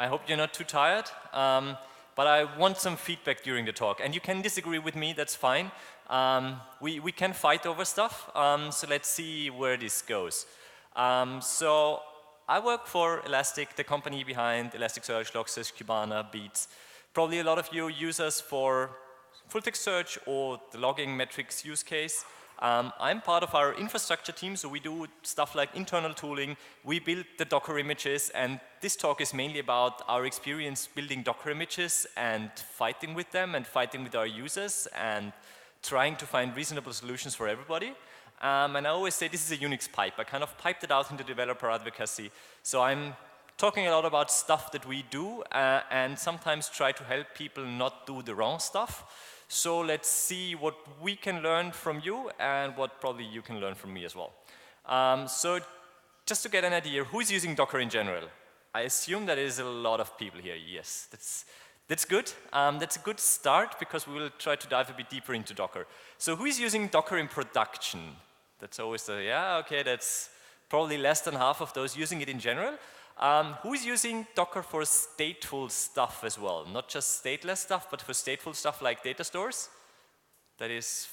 I hope you're not too tired, but I want some feedback during the talk. And you can disagree with me, that's fine. We can fight over stuff, so let's see where this goes. So I work for Elastic, the company behind Elasticsearch, Logsearch, Kibana, Beats. Probably a lot of you use us for full text search or the logging metrics use case. I'm part of our infrastructure team, so we do stuff like internal tooling. We build the Docker images, and this talk is mainly about our experience building Docker images and fighting with them and fighting with our users and trying to find reasonable solutions for everybody. And I always say this is a Unix pipe. I kind of piped it out into developer advocacy. So I'm talking a lot about stuff that we do and sometimes try to help people not do the wrong stuff. So let's see what we can learn from you and what probably you can learn from me as well. So just to get an idea, who's using Docker in general? I assume that is a lot of people here. Yes, that's good. That's a good start because we will try to dive a bit deeper into Docker. So who is using Docker in production? That's always the, yeah, okay, that's probably less than half of those using it in general. Who is using Docker for stateful stuff as well? Not just stateless stuff, but for stateful stuff like data stores? That is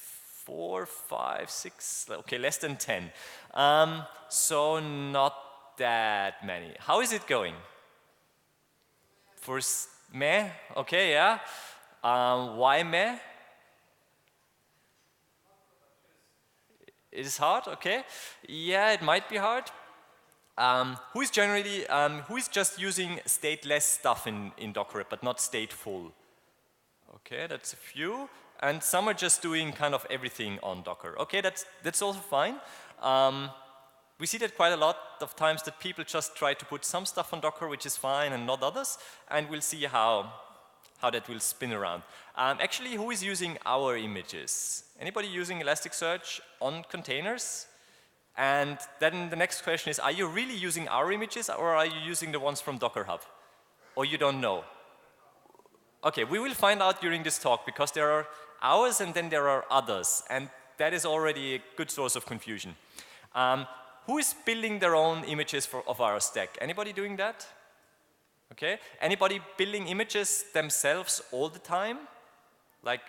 4, 5, 6, okay, less than 10. So not that many. How is it going? For meh? Okay, yeah. Why meh? It is hard, okay. Yeah, it might be hard. Who is just using stateless stuff in Docker, but not stateful? Okay, that's a few. And some are just doing kind of everything on Docker. Okay, that's also fine. We see that quite a lot of times that people just try to put some stuff on Docker, which is fine, and not others. And we'll see how that will spin around. Actually, who is using our images? Anybody using Elasticsearch on containers? And then the next question is, are you really using our images or are you using the ones from Docker Hub? Or you don't know? Okay, we will find out during this talk because there are ours and then there are others. And that is already a good source of confusion. Who is building their own images of our stack? Anybody doing that? Okay. Anybody building images themselves all the time? Like,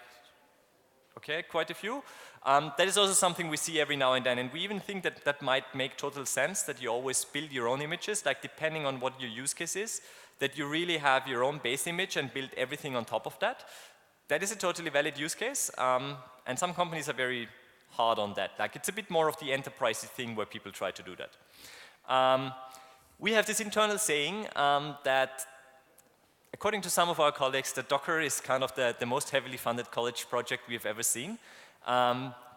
okay, quite a few. That is also something we see every now and then, and we even think that that might make total sense, that you always build your own images, like depending on what your use case is, that you really have your own base image and build everything on top of that. That is a totally valid use case, and some companies are very hard on that. Like, it's a bit more of the enterprise thing where people try to do that. We have this internal saying that according to some of our colleagues, that Docker is kind of the most heavily funded college project we've ever seen.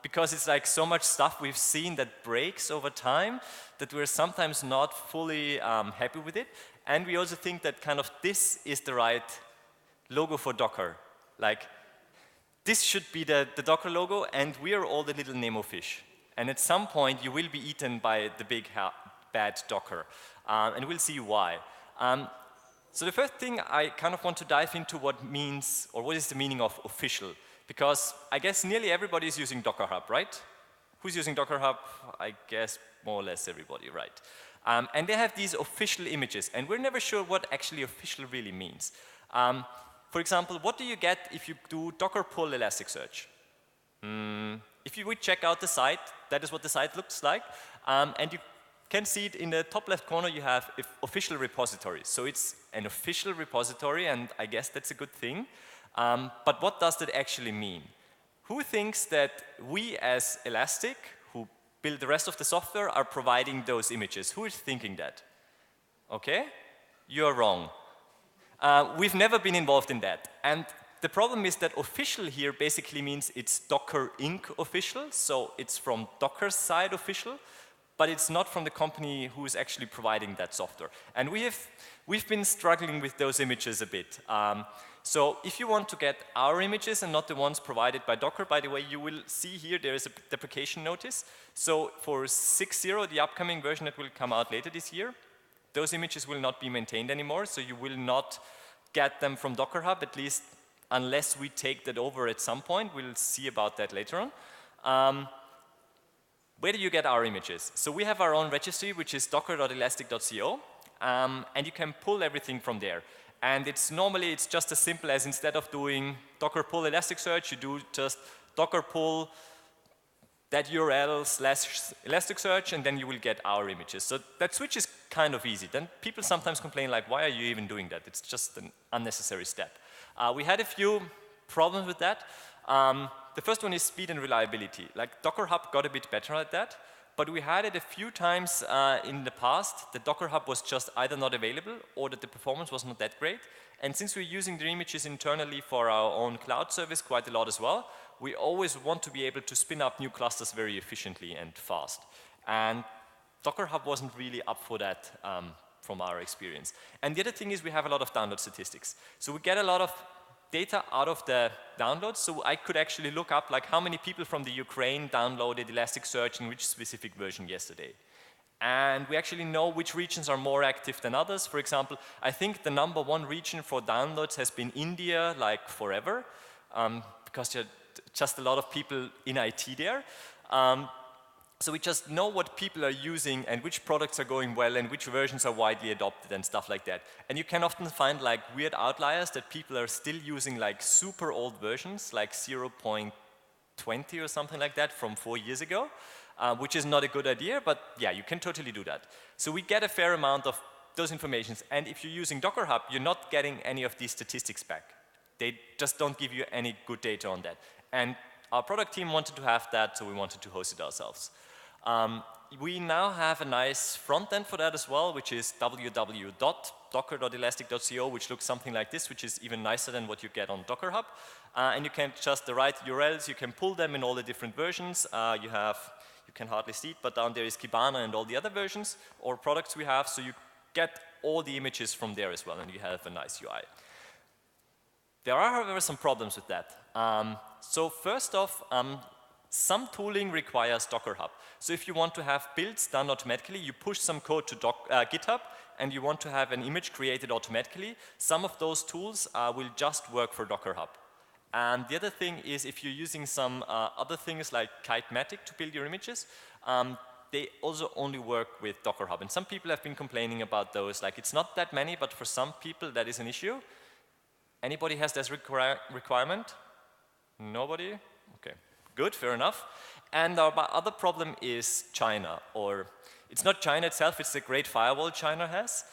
Because it's like so much stuff we've seen that breaks over time that we're sometimes not fully happy with it. And we also think that kind of this is the right logo for Docker. Like, this should be the Docker logo, and we are all the little Nemo fish. And at some point, you will be eaten by the big bad Docker. And we'll see why. So the first thing I kind of want to dive into what is the meaning of official. Because I guess nearly everybody is using Docker Hub, right? Who's using Docker Hub? I guess more or less everybody, right? And they have these official images, and we're never sure what actually official really means. For example, what do you get if you do Docker pull Elasticsearch? If you would check out the site, that is what the site looks like. And you can see it in the top left corner, you have official repository. So it's an official repository, and I guess that's a good thing. But what does that actually mean? Who thinks that we as Elastic, who build the rest of the software, are providing those images? Who is thinking that? Okay, you're wrong. We've never been involved in that. And the problem is that official here basically means it's Docker Inc. official, so it's from Docker's side official, but it's not from the company who is actually providing that software. And we've been struggling with those images a bit. So if you want to get our images and not the ones provided by Docker, by the way, you will see here there is a deprecation notice. So for 6.0, the upcoming version that will come out later this year, those images will not be maintained anymore, so you will not get them from Docker Hub, at least unless we take that over at some point. We'll see about that later on. Where do you get our images? So we have our own registry, which is docker.elastic.co. and you can pull everything from there. And normally it's just as simple as instead of doing docker pull Elasticsearch, you do just docker pull that URL / Elasticsearch, and then you will get our images. So that switch is kind of easy. Then people sometimes complain like, why are you even doing that? It's just an unnecessary step. We had a few problems with that. The first one is speed and reliability. Like Docker Hub got a bit better at that, but we had it a few times in the past. The Docker Hub was just either not available or that the performance was not that great. And since we're using the images internally for our own cloud service quite a lot as well, we always want to be able to spin up new clusters very efficiently and fast. And Docker Hub wasn't really up for that from our experience. And the other thing is we have a lot of download statistics. So we get a lot of data out of the downloads, so I could actually look up like how many people from the Ukraine downloaded Elasticsearch in which specific version yesterday. And we actually know which regions are more active than others. For example, I think the #1 region for downloads has been India like forever, because there are just a lot of people in IT there. So we just know what people are using and which products are going well and which versions are widely adopted and stuff like that. And you can often find like weird outliers that people are still using like super old versions like 0.20 or something like that from 4 years ago, which is not a good idea, but yeah, you can totally do that. So we get a fair amount of those informations, and if you're using Docker Hub, you're not getting any of these statistics back. They just don't give you any good data on that. And our product team wanted to have that, so we wanted to host it ourselves. We now have a nice front end for that as well, which is www.docker.elastic.co, which looks something like this, which is even nicer than what you get on Docker Hub. And you can just the right URLs, you can pull them in all the different versions. You can hardly see it, but down there is Kibana and all the other versions or products we have, so you get all the images from there as well, and you have a nice UI. There are, however, some problems with that. So first off, some tooling requires Docker Hub. So if you want to have builds done automatically, you push some code to GitHub, and you want to have an image created automatically, some of those tools will just work for Docker Hub. And the other thing is if you're using some other things like Kitematic to build your images, they also only work with Docker Hub. And some people have been complaining about those. Like it's not that many, but for some people that is an issue. Anybody has this requirement? Nobody? Okay, good, fair enough. And our other problem is China, or it's not China itself, it's the Great Firewall China has,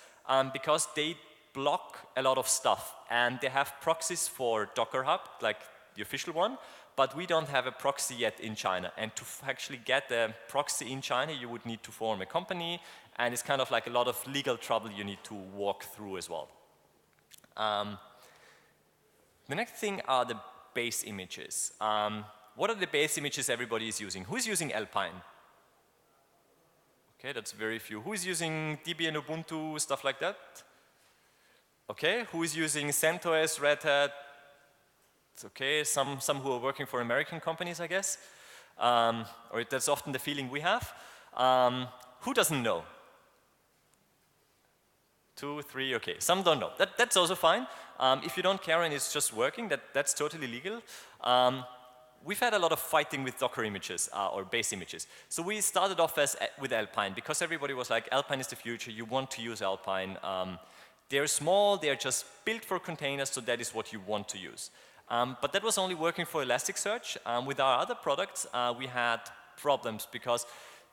because they block a lot of stuff, and they have proxies for Docker Hub, like the official one, but we don't have a proxy yet in China. And to actually get a proxy in China, you would need to form a company, and it's kind of like a lot of legal trouble you need to walk through as well. The next thing are the base images. What are the base images everybody is using? Who is using Alpine? Okay, that's very few. Who is using Debian, Ubuntu, stuff like that? Okay, who is using CentOS, Red Hat? It's okay, some who are working for American companies, I guess. Or that's often the feeling we have. Who doesn't know? 2, 3, okay, some don't know. That's also fine. If you don't care and it's just working, that's totally legal. We've had a lot of fighting with Docker images or base images. So we started off with Alpine because everybody was like, Alpine is the future, you want to use Alpine. They're small, they're just built for containers, so that is what you want to use. But that was only working for Elasticsearch. With our other products, we had problems because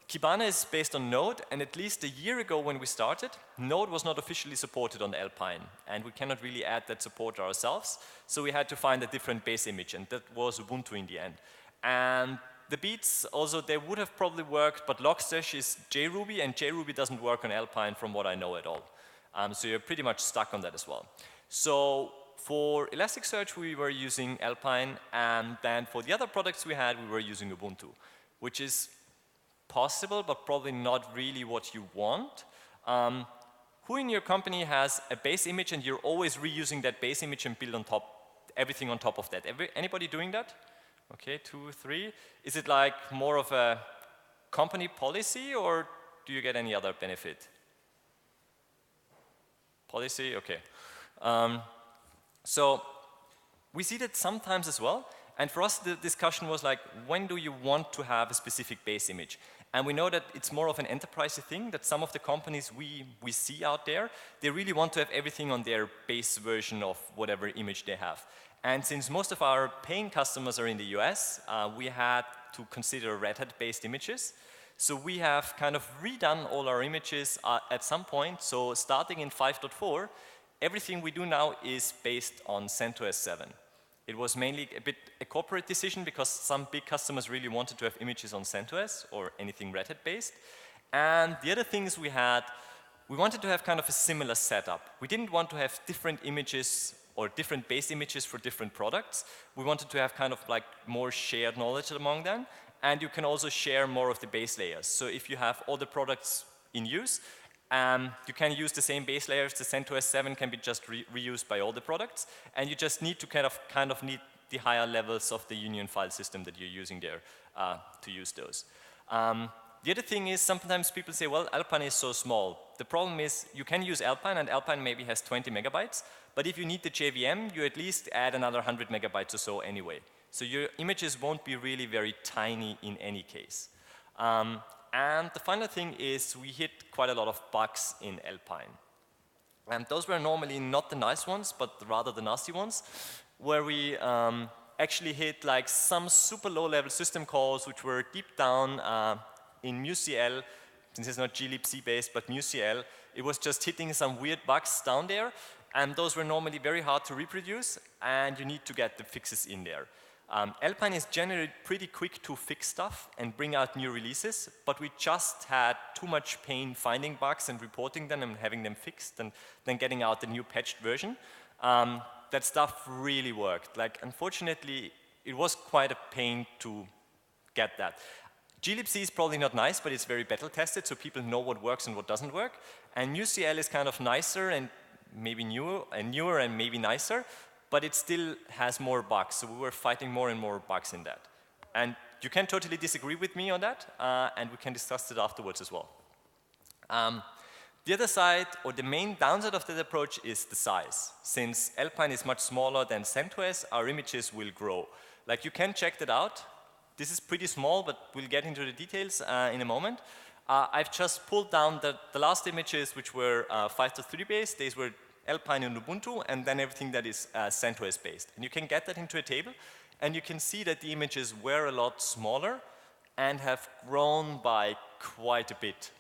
Kibana is based on Node, and at least a year ago when we started, Node was not officially supported on Alpine, and we cannot really add that support ourselves, so we had to find a different base image, and that was Ubuntu in the end. And the beats, also, they would have probably worked, but Logstash is JRuby, and JRuby doesn't work on Alpine from what I know at all. So you're pretty much stuck on that as well. So for Elasticsearch, we were using Alpine, and then for the other products we had, we were using Ubuntu, which is possible, but probably not really what you want. Who in your company has a base image and you're always reusing that base image and build on top, everything on top of that? Anybody doing that? Okay, 2, 3. Is it like more of a company policy, or do you get any other benefit? Policy, okay. So we see that sometimes as well. And for us, the discussion was like, when do you want to have a specific base image? And we know that it's more of an enterprise thing, that some of the companies we see out there, they really want to have everything on their base version of whatever image they have. And since most of our paying customers are in the US, we had to consider Red Hat-based images. So we have kind of redone all our images at some point. So starting in 5.4, everything we do now is based on CentOS 7. It was mainly a bit a corporate decision because some big customers really wanted to have images on CentOS or anything Red Hat based. And the other things we had, we wanted to have kind of a similar setup. We didn't want to have different images or different base images for different products. We wanted to have kind of like more shared knowledge among them. And you can also share more of the base layers. So if you have all the products in use, you can use the same base layers. The CentOS 7 can be just reused by all the products, and you just need to kind of need the higher levels of the union file system that you're using there to use those. The other thing is sometimes people say, well, Alpine is so small. The problem is you can use Alpine, and Alpine maybe has 20 megabytes, but if you need the JVM, you at least add another 100 megabytes or so anyway. So your images won't be really very tiny in any case. And the final thing is we hit quite a lot of bugs in Alpine. And those were normally not the nice ones, but rather the nasty ones, where we actually hit like some super low-level system calls which were deep down in MuCL, since it's not glibc based, but MuCL. It was just hitting some weird bugs down there, and those were normally very hard to reproduce, and you need to get the fixes in there. Alpine is generally pretty quick to fix stuff and bring out new releases, but we just had too much pain finding bugs and reporting them and having them fixed and then getting out the new patched version. That stuff really worked. Like, unfortunately, it was quite a pain to get that. glibc is probably not nice, but it's very battle tested, so people know what works and what doesn't work. And MuCL is kind of nicer and maybe newer and maybe nicer, but it still has more bugs, so we were fighting more and more bugs in that. And you can totally disagree with me on that, and we can discuss it afterwards as well. The other side, or the main downside of that approach, is the size. Since Alpine is much smaller than CentOS, our images will grow. Like, you can check that out. This is pretty small, but we'll get into the details in a moment. I've just pulled down the last images, which were 5.3 based. These were Alpine and Ubuntu, and then everything that is CentOS based. And you can get that into a table, and you can see that the images were a lot smaller and have grown by quite a bit.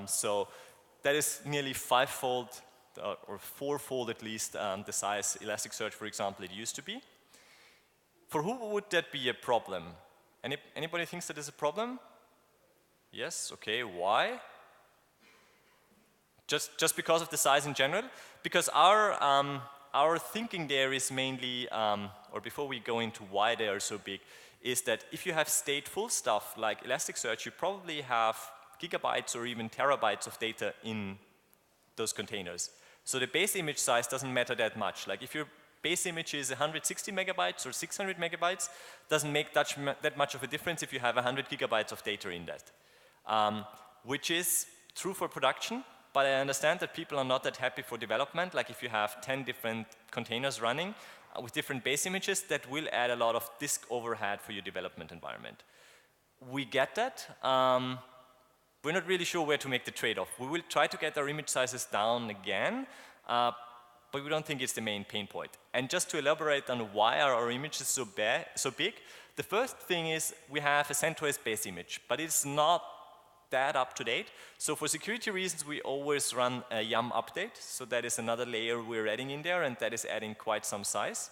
So that is nearly fivefold or fourfold at least the size Elasticsearch, for example, it used to be. For who would that be a problem? Anybody thinks that is a problem? Yes, okay, why? Just because of the size in general? Because our thinking there is mainly, or before we go into why they are so big, is that if you have stateful stuff like Elasticsearch, you probably have gigabytes or even terabytes of data in those containers. So the base image size doesn't matter that much. Like, if your base image is 160 megabytes or 600 megabytes, doesn't make that much of a difference if you have 100 gigabytes of data in that. Which is true for production. But I understand that people are not that happy for development. Like, if you have 10 different containers running with different base images, that will add a lot of disk overhead for your development environment. We get that. We're not really sure where to make the trade-off. We will try to get our image sizes down again, but we don't think it's the main pain point. And just to elaborate on why are our images so big, the first thing is we have a CentOS base image, but it's not that up to date. So for security reasons, we always run a YAM update. So that is another layer we're adding in there, and that is adding quite some size.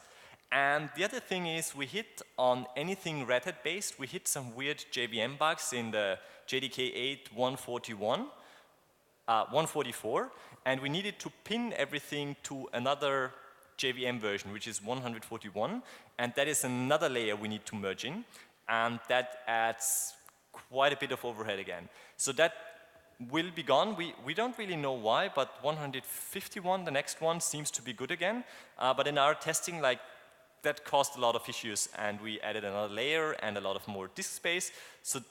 And the other thing is we hit on anything Red Hat based, we hit some weird JVM bugs in the JDK 8 144, and we needed to pin everything to another JVM version, which is 141, and that is another layer we need to merge in, and that adds quite a bit of overhead again. So that will be gone. We don't really know why, but 151, the next one, seems to be good again. But in our testing, like, that caused a lot of issues, and we added another layer and a lot of more disk space. So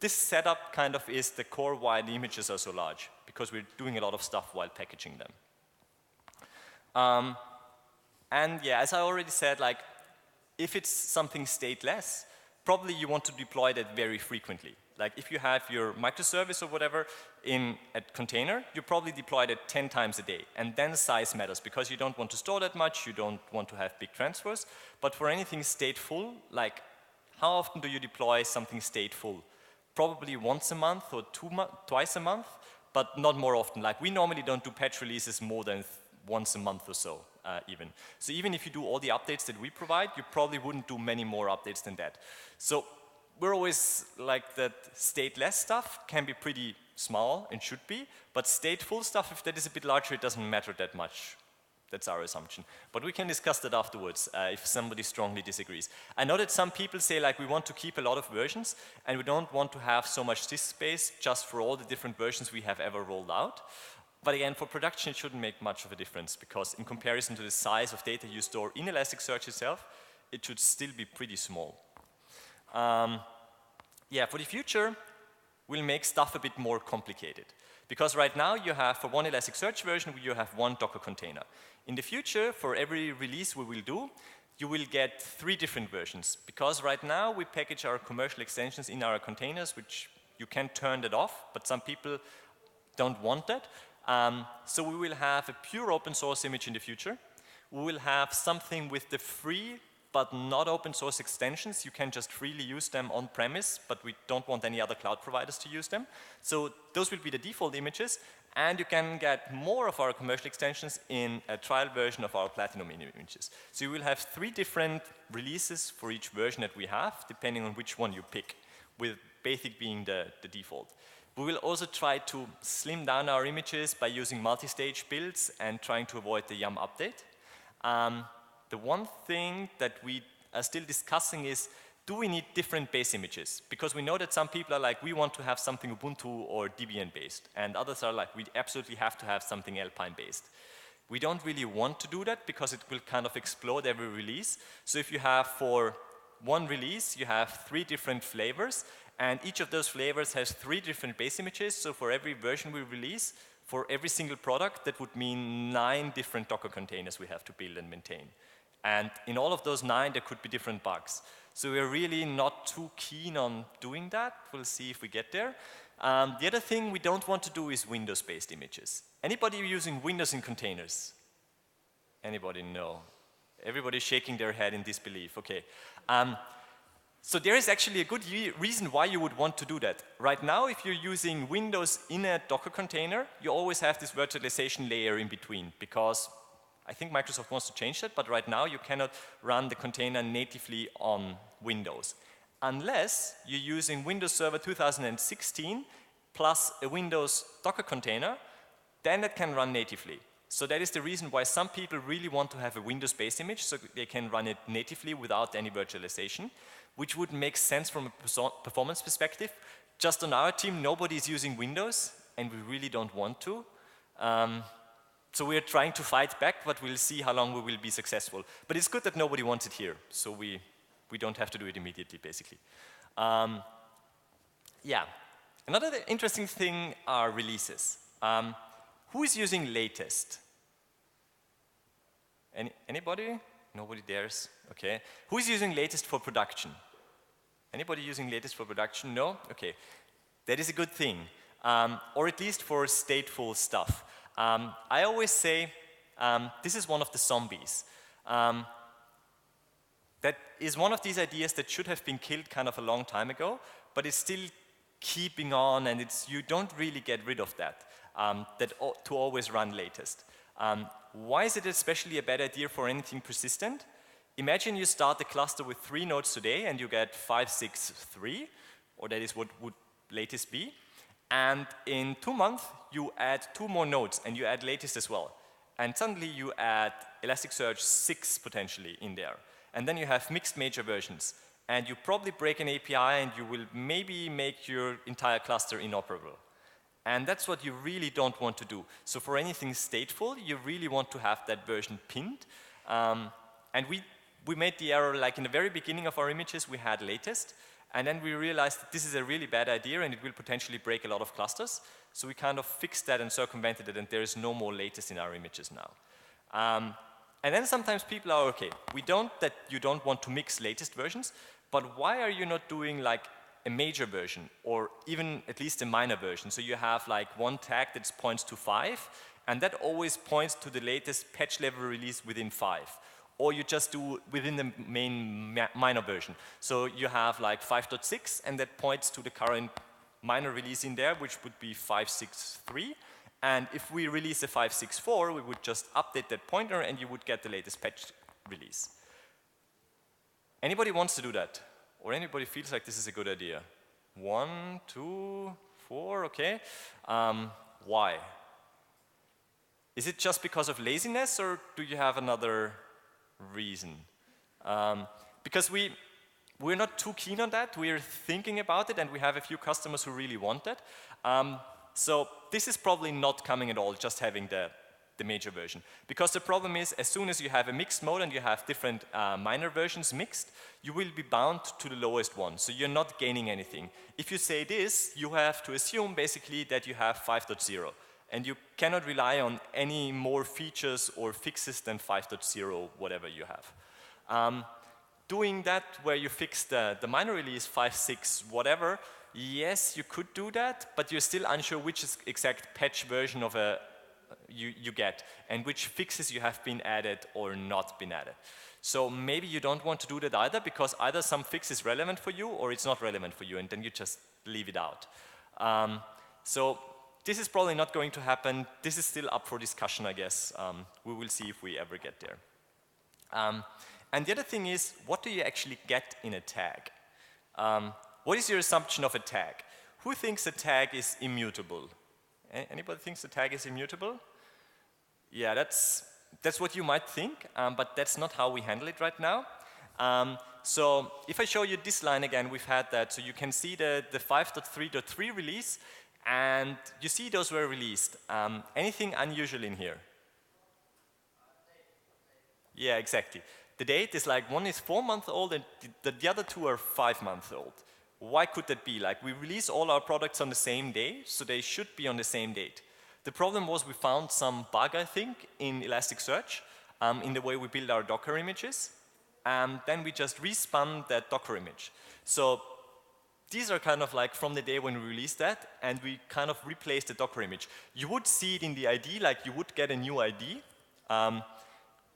this setup kind of is the core why the images are so large, because we're doing a lot of stuff while packaging them. And yeah, as I already said, like, if it's something stateless, probably you want to deploy that very frequently. Like if you have your microservice or whatever in a container, you probably deploy it 10 times a day. And then size matters because you don't want to store that much, you don't want to have big transfers. But for anything stateful, like how often do you deploy something stateful? Probably once a month or twice a month, but not more often. Like we normally don't do patch releases more than once a month or so even. So even if you do all the updates that we provide, you probably wouldn't do many more updates than that. So we're always like that stateless stuff can be pretty small and should be, but stateful stuff, if that is a bit larger, it doesn't matter that much. That's our assumption. But we can discuss that afterwards if somebody strongly disagrees. I know that some people say like we want to keep a lot of versions and we don't want to have so much disk space just for all the different versions we have ever rolled out. But again, for production it shouldn't make much of a difference because in comparison to the size of data you store in Elasticsearch itself, it should still be pretty small. Yeah, for the future, we'll make stuff a bit more complicated. Because right now you have, for one Elasticsearch version, you have one Docker container. In the future, for every release we will do, you will get 3 different versions. Because right now we package our commercial extensions in our containers, which you can turn that off, but some people don't want that. So we will have a pure open source image in the future. We will have something with the free but not open source extensions. You can just freely use them on premise, but we don't want any other cloud providers to use them. So those will be the default images, and you can get more of our commercial extensions in a trial version of our Platinum images. So you will have 3 different releases for each version that we have, depending on which one you pick, with Basic being the default. We will also try to slim down our images by using multi-stage builds and trying to avoid the YUM update. The one thing that we are still discussing is, do we need different base images? Because we know that some people are like, we want to have something Ubuntu or Debian based, and others are like, we absolutely have to have something Alpine based. We don't really want to do that because it will kind of explode every release. So if you have for one release, you have 3 different flavors, and each of those flavors has 3 different base images. So for every version we release, for every single product, that would mean 9 different Docker containers we have to build and maintain. And in all of those 9, there could be different bugs. So we're really not too keen on doing that. We'll see if we get there. The other thing we don't want to do is Windows-based images. Anybody using Windows in containers? Anybody? No. Everybody's shaking their head in disbelief. Okay. So there is actually a good reason why you would want to do that. Right now, if you're using Windows in a Docker container, you always have this virtualization layer in between, because I think Microsoft wants to change that, but right now you cannot run the container natively on Windows. Unless you're using Windows Server 2016 plus a Windows Docker container, then it can run natively. So that is the reason why some people really want to have a Windows-based image so they can run it natively without any virtualization, which would make sense from a performance perspective. Just on our team, nobody is using Windows, and we really don't want to. So we are trying to fight back, but we'll see how long we will be successful. But it's good that nobody wants it here, so we don't have to do it immediately, basically. Yeah. Another interesting thing are releases. Who is using latest? Anybody? Nobody dares? Okay. Who is using latest for production? Anybody using latest for production? No? Okay. That is a good thing. Or at least for stateful stuff. I always say this is one of the zombies. That is one of these ideas that should have been killed kind of a long time ago, but it's still keeping on, and you don't really get rid of that, to always run latest. Why is it especially a bad idea for anything persistent? Imagine you start the cluster with 3 nodes today and you get 5, 6, 3, or that is what would latest be. And in 2 months, you add 2 more nodes and you add latest as well. And suddenly you add Elasticsearch 6 potentially in there. And then you have mixed major versions. And you probably break an API and you will maybe make your entire cluster inoperable. And that's what you really don't want to do. So for anything stateful, you really want to have that version pinned. And we made the error, like in the very beginning of our images, we had latest. And then we realized that this is a really bad idea and it will potentially break a lot of clusters. So we kind of fixed that and circumvented it, and there is no more latest in our images now. And then sometimes people are, okay, you don't want to mix latest versions, but why are you not doing like a major version, or even at least a minor version. So you have like one tag that points to 5, and that always points to the latest patch level release within 5. Or you just do within the main minor version. So you have like 5.6, and that points to the current minor release in there, which would be 5.6.3. And if we release a 5.6.4, we would just update that pointer, and you would get the latest patch release. Anybody wants to do that? Or anybody feels like this is a good idea? 1, 2, 4, okay. Why? Is it just because of laziness, or do you have another reason? Because we're not too keen on that. We're thinking about it, and we have a few customers who really want that. So this is probably not coming at all, just having the major version. Because the problem is, as soon as you have a mixed mode and you have different minor versions mixed, you will be bound to the lowest one. So you're not gaining anything. If you say this, you have to assume basically that you have 5.0. And you cannot rely on any more features or fixes than 5.0, whatever you have. Doing that where you fix the minor release 5.6, whatever, yes, you could do that, but you're still unsure which exact patch version of you get and which fixes you have been added or not been added. So maybe you don't want to do that either, because either some fix is relevant for you or it's not relevant for you, and then you just leave it out. So this is probably not going to happen. This is still up for discussion, I guess. We will see if we ever get there. And the other thing is, what do you actually get in a tag? What is your assumption of a tag? Who thinks a tag is immutable? Anybody thinks the tag is immutable? Yeah, that's what you might think, but that's not how we handle it right now. So if I show you this line again, we've had that. So you can see the 5.3.3 release, and you see those were released. Anything unusual in here? Yeah, exactly. The date is like, one is 4 months old and the other two are 5 months old. Why could that be? Like, we release all our products on the same day, so they should be on the same date. The problem was we found some bug, I think, in Elasticsearch, in the way we build our Docker images, and then we just respun that Docker image. So these are kind of like from the day when we released that, and we kind of replaced the Docker image. You would see it in the ID, like you would get a new ID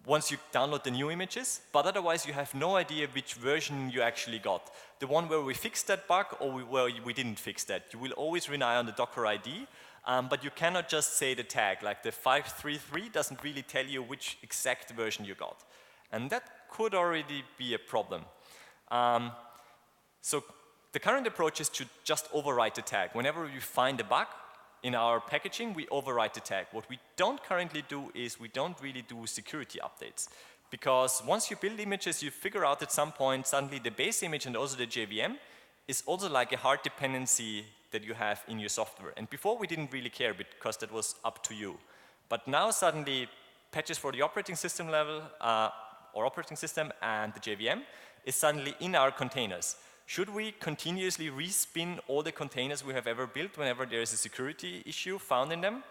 once you download the new images, but otherwise you have no idea which version you actually got. The one where we fixed that bug or where we didn't fix that. You will always rely on the Docker ID, but you cannot just say the tag, like the 533 doesn't really tell you which exact version you got. And that could already be a problem. So the current approach is to just overwrite the tag. Whenever we find a bug in our packaging, we overwrite the tag. What we don't currently do is we don't really do security updates. Because once you build images, you figure out at some point suddenly the base image and also the JVM is also like a hard dependency that you have in your software. And before we didn't really care because that was up to you. But now suddenly patches for the operating system level or operating system and the JVM is suddenly in our containers. Should we continuously respin all the containers we have ever built whenever there is a security issue found in them?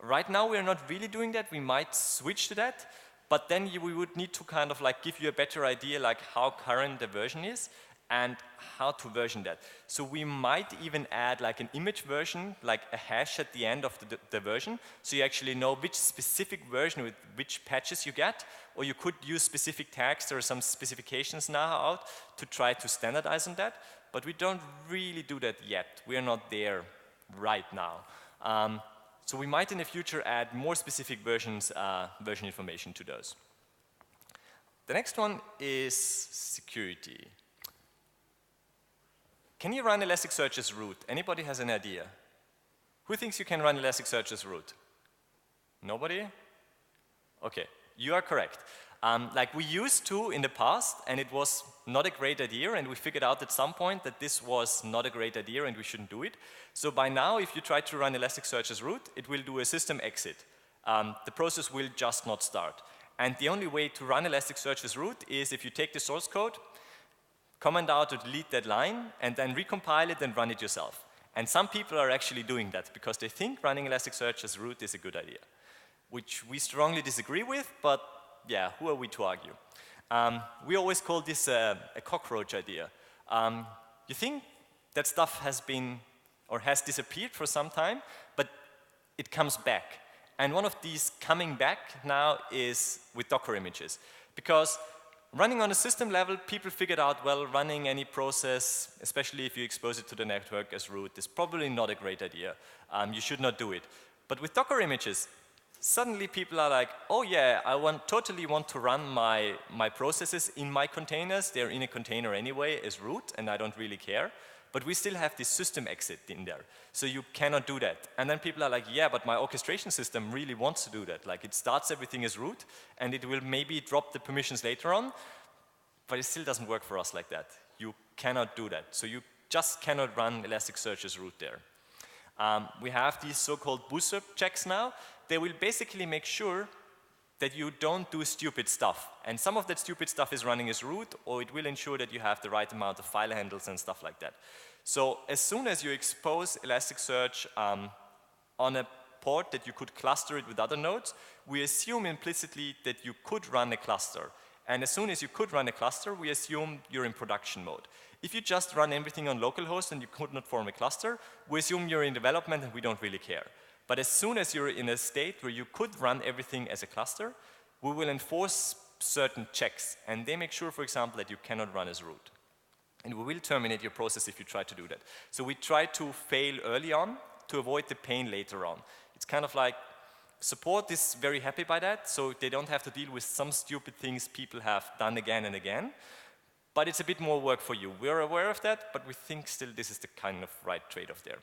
Right now we are not really doing that. We might switch to that, but then we would need to kind of like give you a better idea like how current the version is and how to version that. So we might even add like an image version, like a hash at the end of the version, so you actually know which specific version with which patches you get, or you could use specific tags. There are some specifications now out to try to standardize on that, but we don't really do that yet. We are not there right now. So we might in the future add more specific versions, version information to those. The next one is security. Can you run Elasticsearch as root? Anybody has an idea? Who thinks you can run Elasticsearch as root? Nobody? Okay, you are correct. Like we used to in the past, and it was not a great idea, and we figured out at some point that this was not a great idea and we shouldn't do it. So by now, if you try to run Elasticsearch as root, it will do a system exit. The process will just not start. And the only way to run Elasticsearch as root is if you take the source code, comment out to delete that line, and then recompile it and run it yourself. And some people are actually doing that because they think running Elasticsearch as root is a good idea, which we strongly disagree with, but yeah, who are we to argue? We always call this a cockroach idea. You think that stuff has been or has disappeared for some time, but it comes back. And one of these coming back now is with Docker images. Because running on a system level, people figured out, well, running any process, especially if you expose it to the network as root, is probably not a great idea. You should not do it. But with Docker images, suddenly people are like, oh yeah, I totally want to run my processes in my containers. They're in a container anyway as root, and I don't really care. But we still have this system exit in there. So you cannot do that. And then people are like, yeah, but my orchestration system really wants to do that. Like it starts everything as root, and it will maybe drop the permissions later on, but it still doesn't work for us like that. You cannot do that. So you just cannot run Elasticsearch as root there. We have these so-called bootstrap checks now. They will basically make sure that you don't do stupid stuff. And some of that stupid stuff is running as root, or it will ensure that you have the right amount of file handles and stuff like that. So as soon as you expose Elasticsearch on a port that you could cluster it with other nodes, we assume implicitly that you could run a cluster. And as soon as you could run a cluster, we assume you're in production mode. If you just run everything on localhost and you could not form a cluster, we assume you're in development and we don't really care. But as soon as you're in a state where you could run everything as a cluster, we will enforce certain checks. And they make sure, for example, that you cannot run as root. And we will terminate your process if you try to do that. So we try to fail early on to avoid the pain later on. It's kind of like support is very happy by that, so they don't have to deal with some stupid things people have done again and again. But it's a bit more work for you. We're aware of that, but we think still this is the kind of right trade-off there.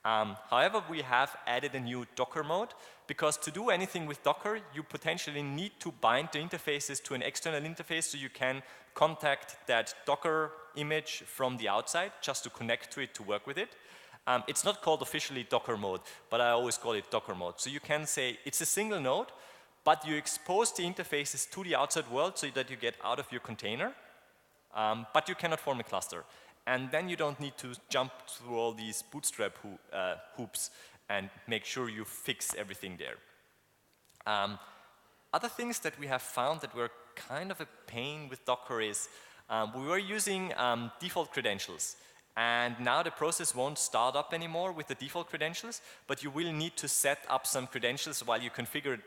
However, we have added a new Docker mode, because to do anything with Docker, you potentially need to bind the interfaces to an external interface so you can contact that Docker image from the outside just to connect to it to work with it. It's not called officially Docker mode, but I always call it Docker mode. So you can say it's a single node, but you expose the interfaces to the outside world so that you get out of your container, but you cannot form a cluster. And then you don't need to jump through all these bootstrap hoops and make sure you fix everything there. Other things that we have found that were kind of a pain with Docker is we were using default credentials. And now the process won't start up anymore with the default credentials, but you will need to set up some credentials while you configure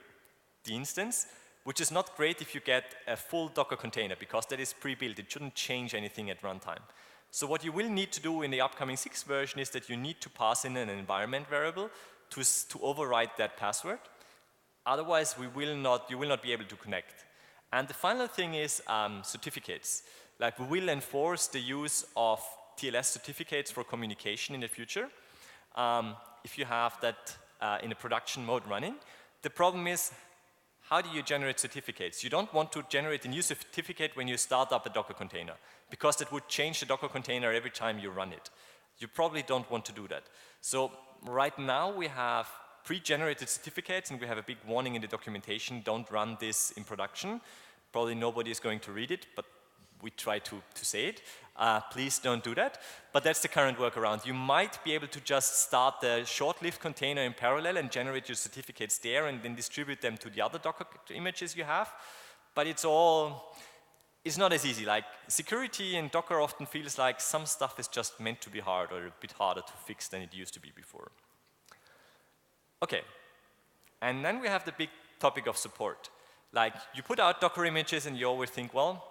the instance, which is not great if you get a full Docker container, because that is pre-built. It shouldn't change anything at runtime. So what you will need to do in the upcoming 6th version is that you need to pass in an environment variable to override that password. Otherwise, you will not be able to connect. And the final thing is certificates. Like we will enforce the use of TLS certificates for communication in the future. If you have that in a production mode running. The problem is, how do you generate certificates? You don't want to generate a new certificate when you start up a Docker container, because that would change the Docker container every time you run it. You probably don't want to do that. So right now we have pre-generated certificates, and we have a big warning in the documentation, don't run this in production. Probably nobody is going to read it, but we try to say it. Please don't do that. But that's the current workaround. You might be able to just start the short-lived container in parallel and generate your certificates there and then distribute them to the other Docker images you have. But it's not as easy. Like security in Docker often feels like some stuff is just meant to be hard or a bit harder to fix than it used to be before. Okay. And then we have the big topic of support. Like you put out Docker images and you always think, well,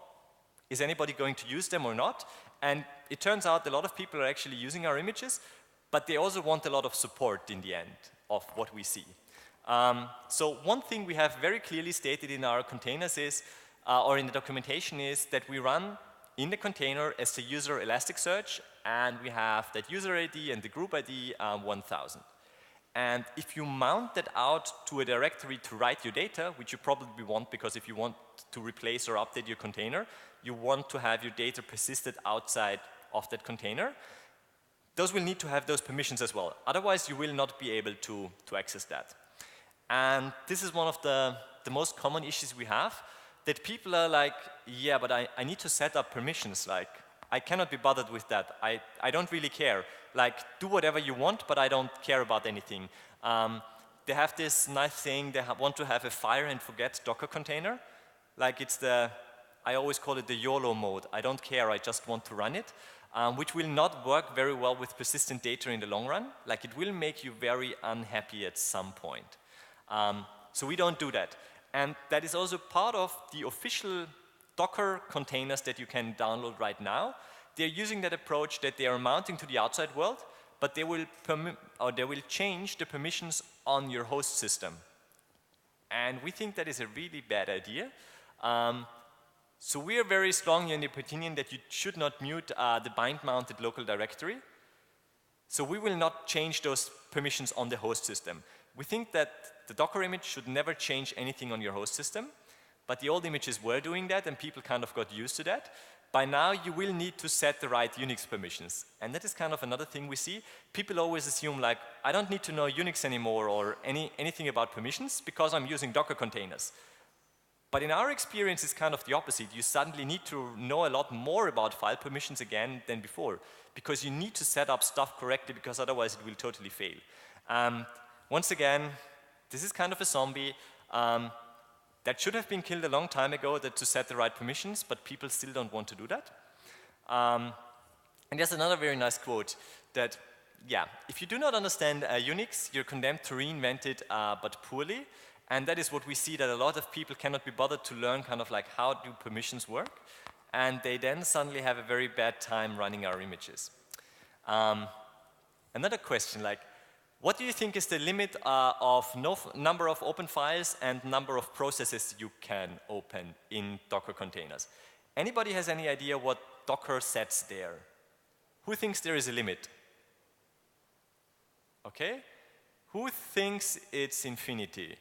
is anybody going to use them or not? And it turns out a lot of people are actually using our images, but they also want a lot of support in the end of what we see. So one thing we have very clearly stated in our containers is, or in the documentation is that we run in the container as the user Elasticsearch, and we have that user ID and the group ID 1000. And if you mount that out to a directory to write your data, which you probably want, because if you want to replace or update your container, you want to have your data persisted outside of that container, those will need to have those permissions as well. Otherwise, you will not be able to access that. And this is one of the most common issues we have, that people are like, yeah, but I need to set up permissions. Like, I cannot be bothered with that. I don't really care. Like, do whatever you want, but I don't care about anything. They have this nice thing, they want to have a fire and forget Docker container. Like it's I always call it the YOLO mode. I don't care, I just want to run it. which will not work very well with persistent data in the long run. Like it will make you very unhappy at some point. So we don't do that. And that is also part of the official Docker containers that you can download right now. They're using that approach that they are mounting to the outside world, but they will change the permissions on your host system. And we think that is a really bad idea. So we are very strongly in the opinion that you should not mute the bind-mounted local directory. So we will not change those permissions on the host system. We think that the Docker image should never change anything on your host system, but the old images were doing that and people kind of got used to that. By now you will need to set the right Unix permissions. And that is kind of another thing we see. People always assume like, I don't need to know Unix anymore or anything about permissions because I'm using Docker containers. But in our experience, it's kind of the opposite. You suddenly need to know a lot more about file permissions again than before, because you need to set up stuff correctly, because otherwise it will totally fail. Once again, this is kind of a zombie that should have been killed a long time ago to set the right permissions, but people still don't want to do that. And there's another very nice quote that, yeah, if you do not understand Unix, you're condemned to reinvent it, but poorly. And that is what we see, that a lot of people cannot be bothered to learn kind of like how do permissions work. And they then suddenly have a very bad time running our images. Another question, like, what do you think is the limit of number of open files and number of processes you can open in Docker containers? Anybody has any idea what Docker sets there? Who thinks there is a limit? Okay. Who thinks it's infinity?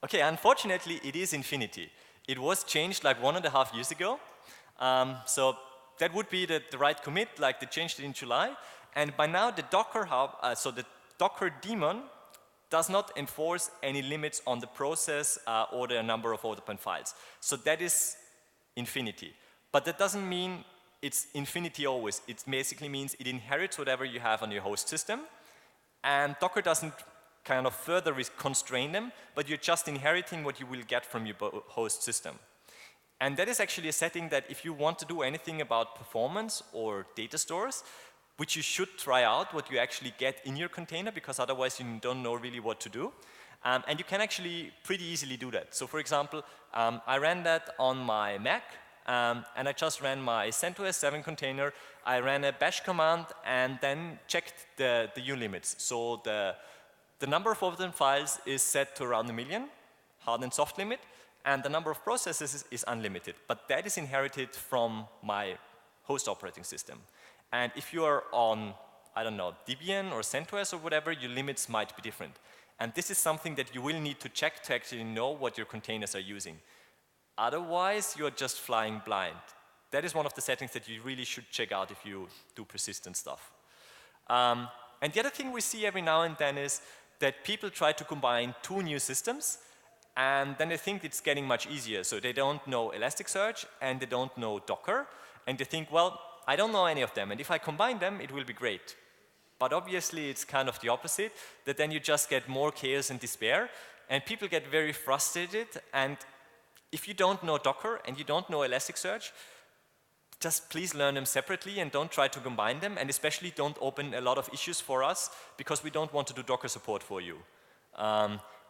Okay, unfortunately, it is infinity. It was changed like 1.5 years ago. So that would be the right commit, like they changed it in July. And by now, the Docker hub, so the Docker daemon does not enforce any limits on the process or the number of open files. So that is infinity. But that doesn't mean it's infinity always. It basically means it inherits whatever you have on your host system. And Docker doesn't kind of further constrain them, but you're just inheriting what you will get from your host system. And that is actually a setting that if you want to do anything about performance or data stores, which you should try out what you actually get in your container, because otherwise you don't know really what to do. And you can actually pretty easily do that. So for example, I ran that on my Mac, and I just ran my CentOS 7 container. I ran a bash command and then checked the ulimits. So the number of open files is set to around 1 million, hard and soft limit, and the number of processes is unlimited. But that is inherited from my host operating system. And if you are on, I don't know, Debian or CentOS or whatever, your limits might be different. And this is something that you will need to check to actually know what your containers are using. Otherwise, you're just flying blind. That is one of the settings that you really should check out if you do persistent stuff. And the other thing we see every now and then is that people try to combine two new systems, and then they think it's getting much easier. So they don't know Elasticsearch and they don't know Docker, and they think, well, I don't know any of them, and if I combine them, it will be great. But obviously, it's kind of the opposite, that then you just get more chaos and despair, and people get very frustrated, and if you don't know Docker and you don't know Elasticsearch, just please learn them separately and don't try to combine them, and especially don't open a lot of issues for us, because we don't want to do Docker support for you.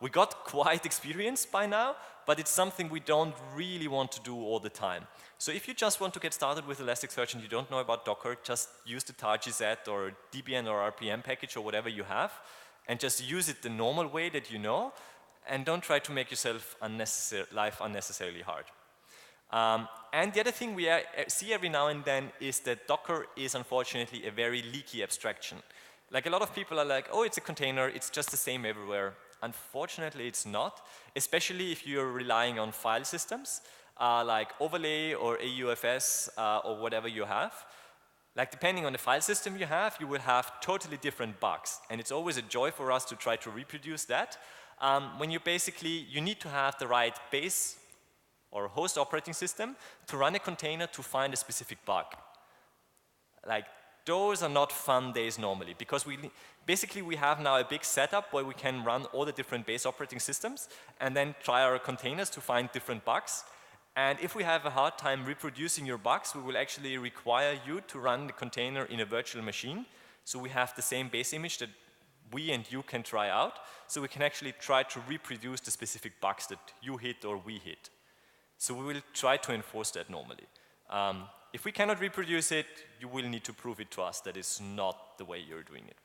We got quite experienced by now, but it's something we don't really want to do all the time. So if you just want to get started with Elasticsearch and you don't know about Docker, just use the tar.gz or Debian or RPM package or whatever you have, and just use it the normal way that you know, and don't try to make yourself life unnecessarily hard. And the other thing we see every now and then is that Docker is unfortunately a very leaky abstraction. Like a lot of people are like, oh, it's a container, it's just the same everywhere. Unfortunately, it's not, especially if you're relying on file systems like Overlay or AUFS or whatever you have. Like depending on the file system you have, you will have totally different bugs. And it's always a joy for us to try to reproduce that. When you need to have the right base or host operating system to run a container to find a specific bug. Like those are not fun days normally, because we have now a big setup where we can run all the different base operating systems and then try our containers to find different bugs. And if we have a hard time reproducing your bugs, we will actually require you to run the container in a virtual machine. So we have the same base image that we and you can try out. So we can actually try to reproduce the specific bugs that you hit or we hit. So we will try to enforce that normally. If we cannot reproduce it, you will need to prove it to us that it's not the way you're doing it.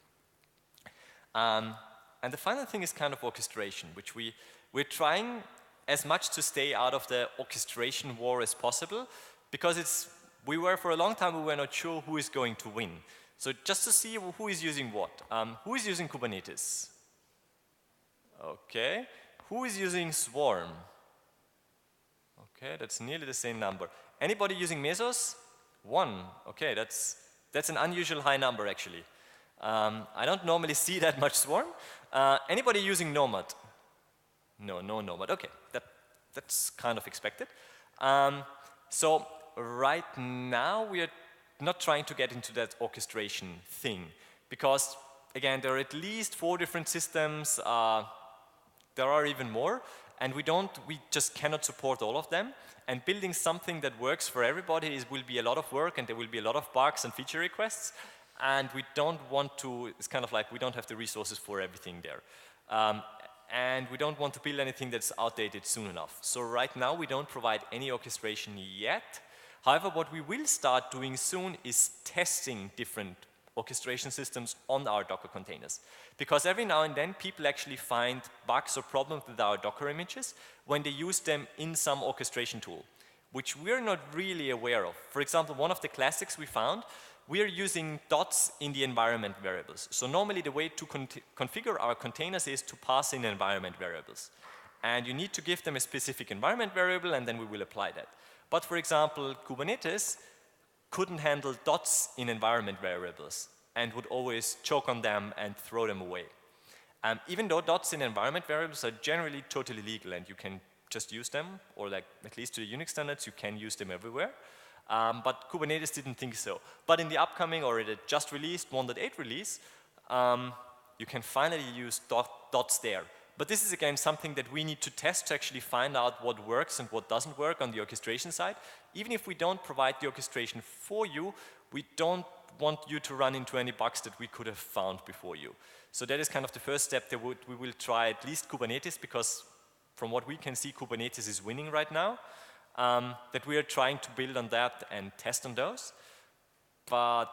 And the final thing is kind of orchestration, which we're trying as much to stay out of the orchestration war as possible, because for a long time we were not sure who is going to win. So just to see who is using what. Who is using Kubernetes? Okay. Who is using Swarm? Okay, that's nearly the same number. Anybody using Mesos? 1. Okay, that's an unusual high number actually. I don't normally see that much Swarm. Anybody using Nomad? No Nomad. Okay, that's kind of expected. So right now we are not trying to get into that orchestration thing, because again there are at least 4 different systems. There are even more, and we just cannot support all of them. And building something that works for everybody will be a lot of work, and there will be a lot of bugs and feature requests. And we don't want to, it's kind of like we don't have the resources for everything there. And we don't want to build anything that's outdated soon enough. So right now we don't provide any orchestration yet. However, what we will start doing soon is testing different orchestration systems on our Docker containers. Because every now and then people actually find bugs or problems with our Docker images when they use them in some orchestration tool, which we're not really aware of. For example, one of the classics we found, we are using dots in the environment variables. So normally the way to configure our containers is to pass in environment variables. And you need to give them a specific environment variable, and then we will apply that. But for example, Kubernetes couldn't handle dots in environment variables and would always choke on them and throw them away. Even though dots in environment variables are generally totally legal and you can just use them, or like at least to the Unix standards, you can use them everywhere. But Kubernetes didn't think so. But in the upcoming, or the just released 1.8 release, you can finally use dots there. But this is again something that we need to test to actually find out what works and what doesn't work on the orchestration side. Even if we don't provide the orchestration for you, we don't want you to run into any bugs that we could have found before you. So that is kind of the first step that we will try at least Kubernetes, because from what we can see, Kubernetes is winning right now. That we are trying to build on that and test on those. But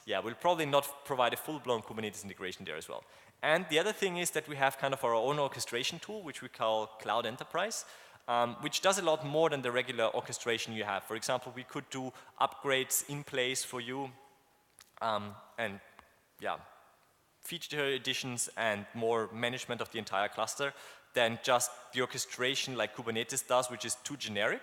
yeah, we'll probably not provide a full-blown Kubernetes integration there as well. And the other thing is that we have kind of our own orchestration tool, which we call Cloud Enterprise, which does a lot more than the regular orchestration you have. For example, we could do upgrades in place for you, and yeah, feature additions and more management of the entire cluster than just the orchestration like Kubernetes does, which is too generic.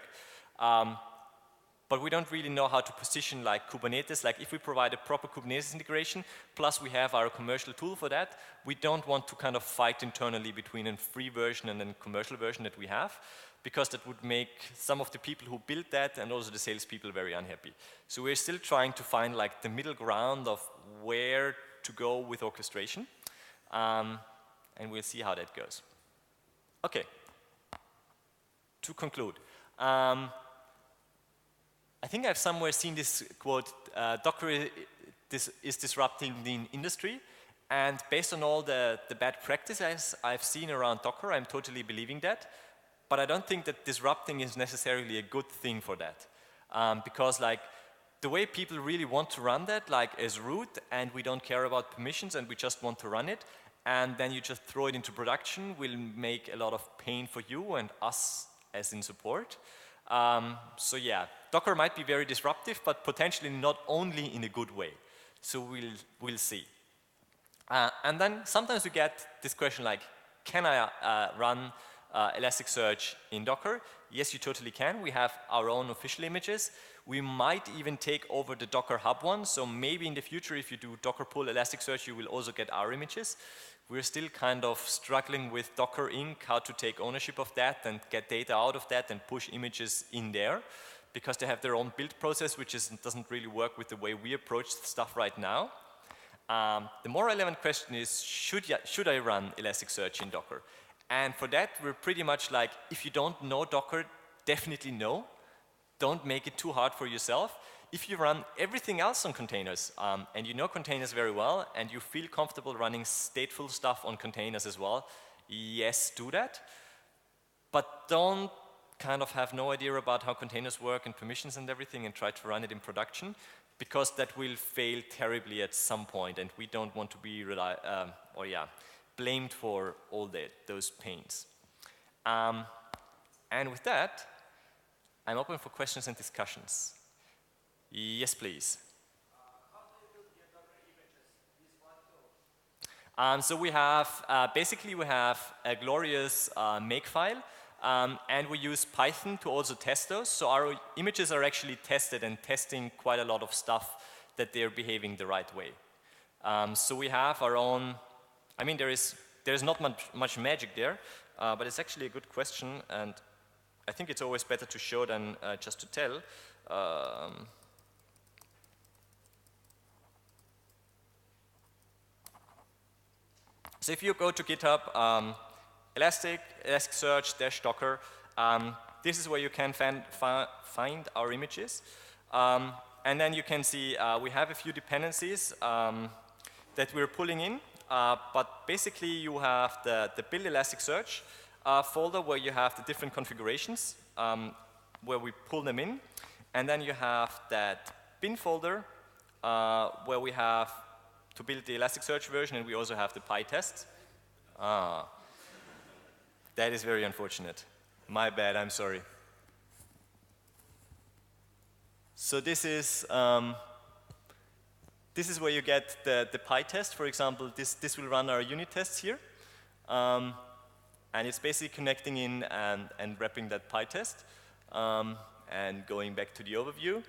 But we don't really know how to position like Kubernetes. Like if we provide a proper Kubernetes integration, plus we have our commercial tool for that, we don't want to kind of fight internally between a free version and a commercial version that we have, because that would make some of the people who built that and also the salespeople very unhappy. So we're still trying to find like the middle ground of where to go with orchestration, and we'll see how that goes. Okay, to conclude. I think I've somewhere seen this quote, Docker is disrupting the industry, and based on all the bad practices I've seen around Docker, I'm totally believing that, but I don't think that disrupting is necessarily a good thing for that, because like the way people really want to run that, like as root, and we don't care about permissions and we just want to run it, and then you just throw it into production, will make a lot of pain for you and us as in support. So yeah, Docker might be very disruptive, but potentially not only in a good way. So we'll see. And then sometimes we get this question like, can I run Elasticsearch in Docker? Yes, you totally can. We have our own official images. We might even take over the Docker Hub one. So maybe in the future, if you do Docker pull Elasticsearch, you will also get our images. We're still kind of struggling with Docker Inc., how to take ownership of that and get data out of that and push images in there, because they have their own build process, which doesn't really work with the way we approach stuff right now. The more relevant question is, should I run Elasticsearch in Docker? And for that, we're pretty much like, if you don't know Docker, definitely no. don't make it too hard for yourself. If you run everything else on containers, and you know containers very well, and you feel comfortable running stateful stuff on containers as well, yes, do that. But don't kind of have no idea about how containers work and permissions and everything and try to run it in production, because that will fail terribly at some point, and we don't want to be blamed for all those pains. And with that, I'm open for questions and discussions. Yes, please. How do you build your Docker images? With what tool? So we have, basically we have a glorious makefile, and we use Python to also test those. So our images are actually tested and testing quite a lot of stuff that they're behaving the right way. So we have our own, I mean, there is not much magic there, but it's actually a good question, and I think it's always better to show than just to tell. So if you go to GitHub, Elasticsearch -Docker, this is where you can find our images. And then you can see we have a few dependencies that we're pulling in, but basically you have the build Elasticsearch folder where you have the different configurations where we pull them in, and then you have that bin folder where we have to build the Elasticsearch version, and we also have the PyTest. That is very unfortunate. My bad, I'm sorry. So this is where you get the PyTest. For example, this will run our unit tests here. And it's basically connecting in and wrapping that PyTest. And going back to the overview.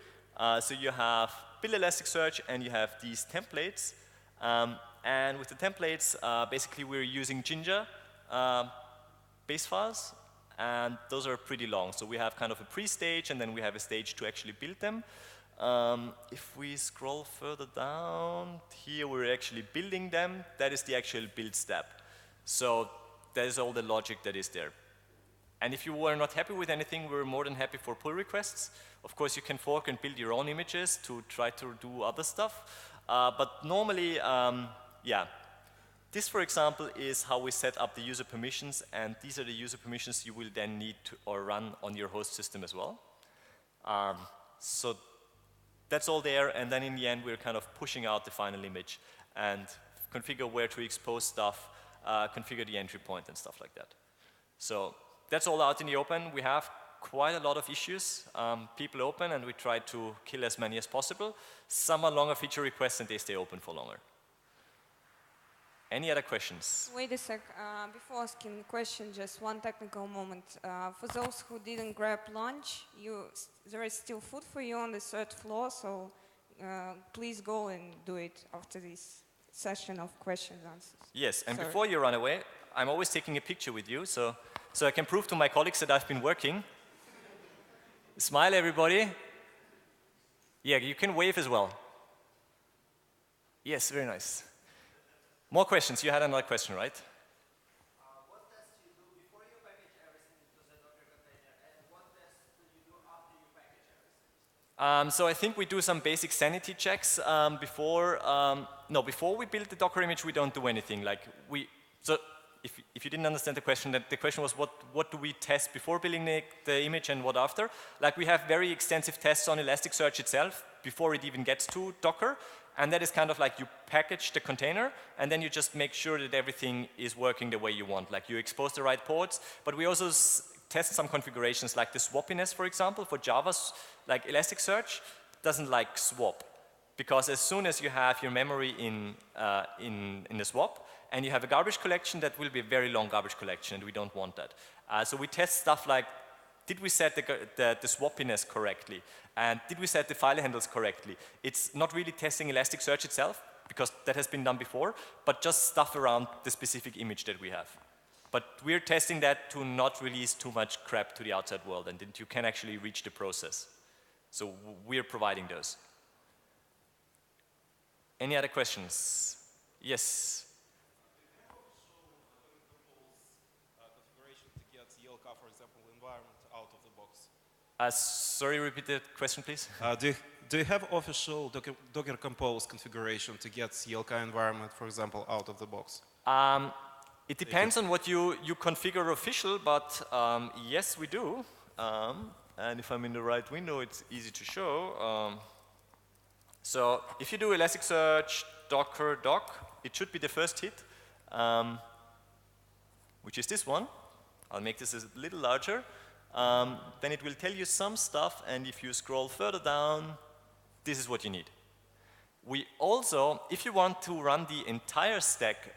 So you have build Elasticsearch and you have these templates. And with the templates, basically we're using Jinja base files, and those are pretty long. So we have kind of a pre-stage, and then we have a stage to actually build them. If we scroll further down, here we're actually building them. That is the actual build step. So that is all the logic that is there. And if you were not happy with anything, we're more than happy for pull requests. Of course, you can fork and build your own images to try to do other stuff. But normally, yeah. This, for example, is how we set up the user permissions, and these are the user permissions you will then need to run on your host system as well. So that's all there, and then in the end we're kind of pushing out the final image and configure where to expose stuff, configure the entry point and stuff like that. So that's all out in the open. We have quite a lot of issues, people open, and we try to kill as many as possible. Some are longer feature requests and they stay open for longer. Any other questions? Wait a sec. Before asking the question, just one technical moment. For those who didn't grab lunch, there is still food for you on the third floor, so please go and do it after this session of questions and answers. Yes, and before you run away, I'm always taking a picture with you, so I can prove to my colleagues that I've been working. Smile, everybody. Yeah, you can wave as well. Yes, very nice. More questions. You had another question, right? What tests do you do before you package everything into the Docker container, and what tests do you do after you package everything? So I think we do some basic sanity checks before. Before we build the Docker image, we don't do anything. So if you didn't understand the question, the question was what do we test before building the image and what after? Like we have very extensive tests on Elasticsearch itself before it even gets to Docker. And that is kind of like you package the container, and then you just make sure that everything is working the way you want. Like you expose the right ports, but we also test some configurations like the swappiness, for example, for Java's, like Elasticsearch doesn't like swap. Because as soon as you have your memory in the swap, and you have a garbage collection, that will be a very long garbage collection, and we don't want that. So we test stuff like, did we set the swappiness correctly? And did we set the file handles correctly? It's not really testing Elasticsearch itself, because that has been done before, but just stuff around the specific image that we have. But we're testing that to not release too much crap to the outside world, and that you can actually reach the process. So we're providing those. Any other questions? Yes? Configuration to get ELK, for example, environment out of the box. Sorry, repeat the question, please. Do you have official Docker Compose configuration to get CLK environment, for example, out of the box? It depends on what you configure official, but yes, we do. And if I'm in the right window, it's easy to show. So if you do Elasticsearch docker doc, it should be the first hit, which is this one. I'll make this a little larger. Then it will tell you some stuff, and if you scroll further down, this is what you need. We also, if you want to run the entire stack,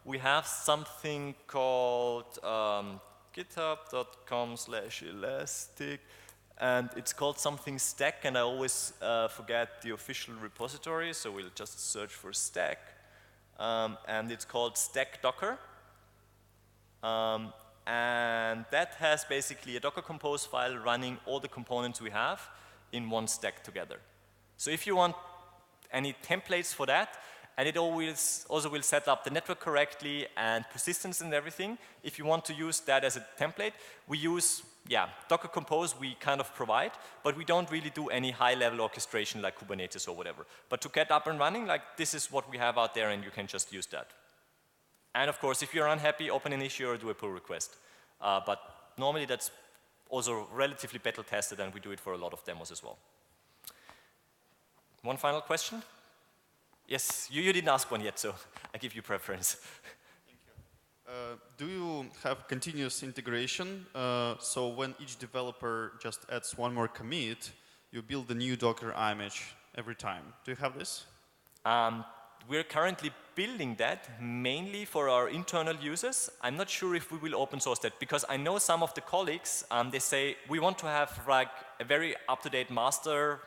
we have something called github.com/elastic, and it's called something stack, and I always forget the official repository, so we'll just search for stack, and it's called stack docker. And that has basically a Docker Compose file running all the components we have in one stack together. So if you want any templates for that, and it always also will set up the network correctly and persistence and everything. If you want to use that as a template, we use, Docker Compose we kind of provide, but we don't really do any high-level orchestration like Kubernetes or whatever. But to get up and running, like this is what we have out there, and you can just use that. And of course, if you're unhappy, open an issue or do a pull request. But normally that's also relatively battle tested, and we do it for a lot of demos as well. One final question? Yes, you didn't ask one yet, so I give you preference. Thank you. Do you have continuous integration? So when each developer just adds one more commit, you build a new Docker image every time. Do you have this? We're currently building that mainly for our internal users. I'm not sure if we will open source that, because I know some of the colleagues, they say we want to have like a very up-to-date master,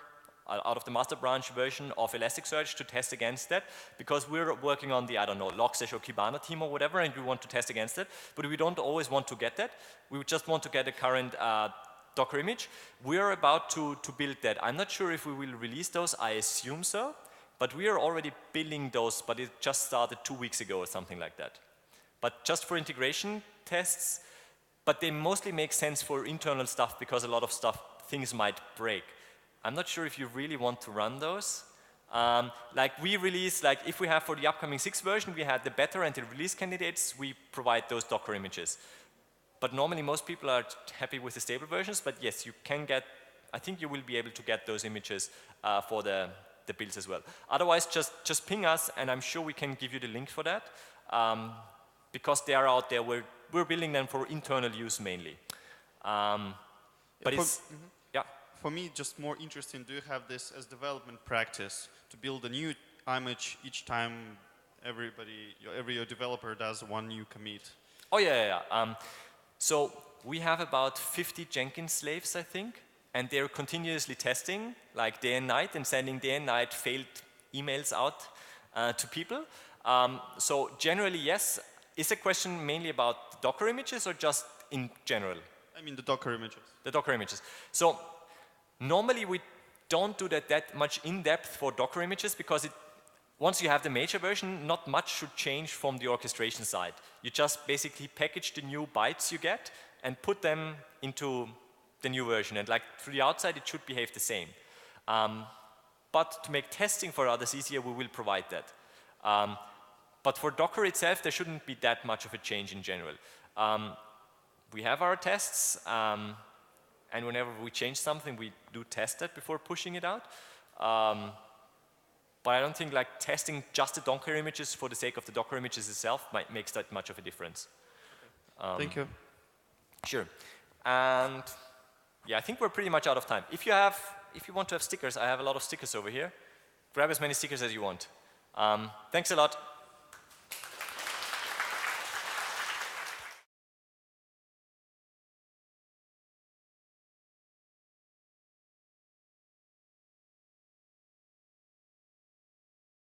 out of the master branch version of Elasticsearch to test against that, because we're working on the, I don't know, Logstash or Kibana team or whatever, and we want to test against it, but we don't always want to get that. We just want to get a current Docker image. We are about to build that. I'm not sure if we will release those, I assume so. But we are already building those, but it just started 2 weeks ago or something like that. But just for integration tests, but they mostly make sense for internal stuff because a lot of things might break. I'm not sure if you really want to run those. Like we release, like if we have for the upcoming 6 version, we had the beta and the release candidates, we provide those Docker images. But normally most people are happy with the stable versions, but yes, you can get, I think you will be able to get those images for the builds as well. Otherwise, just ping us, and I'm sure we can give you the link for that, because they are out there. We're building them for internal use mainly. But for me, just more interesting, do you have this as development practice to build a new image each time every developer does one new commit? Oh, yeah. So we have about 50 Jenkins slaves, I think. And they're continuously testing, like day and night, and sending day and night failed emails out to people. So generally, yes. Is the question mainly about Docker images or just in general? I mean the Docker images. The Docker images. So normally we don't do that much in depth for Docker images, because once you have the major version, not much should change from the orchestration side. You just basically package the new bytes you get and put them into the new version, and like through the outside it should behave the same. But to make testing for others easier, we will provide that. But for Docker itself, there shouldn't be that much of a change in general. We have our tests, and whenever we change something, we do test it before pushing it out. But I don't think like testing just the Docker images for the sake of the Docker images itself makes that much of a difference. Thank you. Sure. And yeah, I think we're pretty much out of time. If you want to have stickers, I have a lot of stickers over here. Grab as many stickers as you want. Thanks a lot.